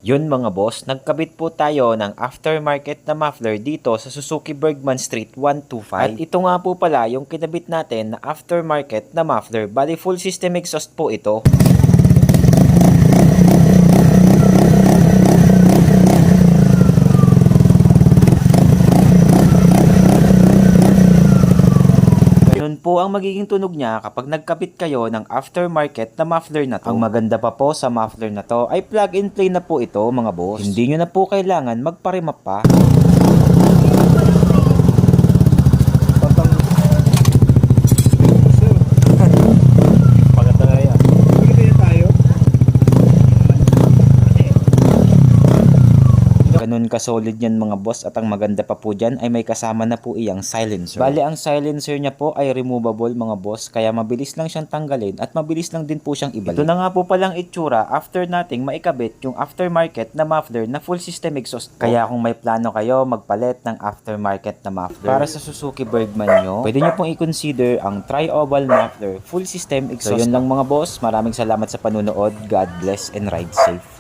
Yun mga boss, nagkabit po tayo ng aftermarket na muffler dito sa Suzuki Bergman Street 125. At ito nga po pala yung kinabit natin na aftermarket na muffler. Bali full system exhaust po ito. Ganun po ang magiging tunog niya kapag nagkabit kayo ng aftermarket na muffler na to. Ang maganda pa po sa muffler na to ay plug and play na po ito mga boss. Hindi nyo na po kailangan magparimap pa. Ganun ka-solid yan mga boss, at ang maganda pa po dyan ay may kasama na po iyang silencer. Bali ang silencer niya po ay removable mga boss, kaya mabilis lang siyang tanggalin at mabilis lang din po siyang ibalik. Ito na nga po palang itsura after nating maikabit yung aftermarket na muffler na full system exhaust po. Kaya kung may plano kayo magpalit ng aftermarket na muffler para sa Suzuki Bergman nyo, pwede nyo pong i-consider ang tri-oval muffler full system exhaust. So yun lang mga boss, maraming salamat sa panunood, God bless and ride safe.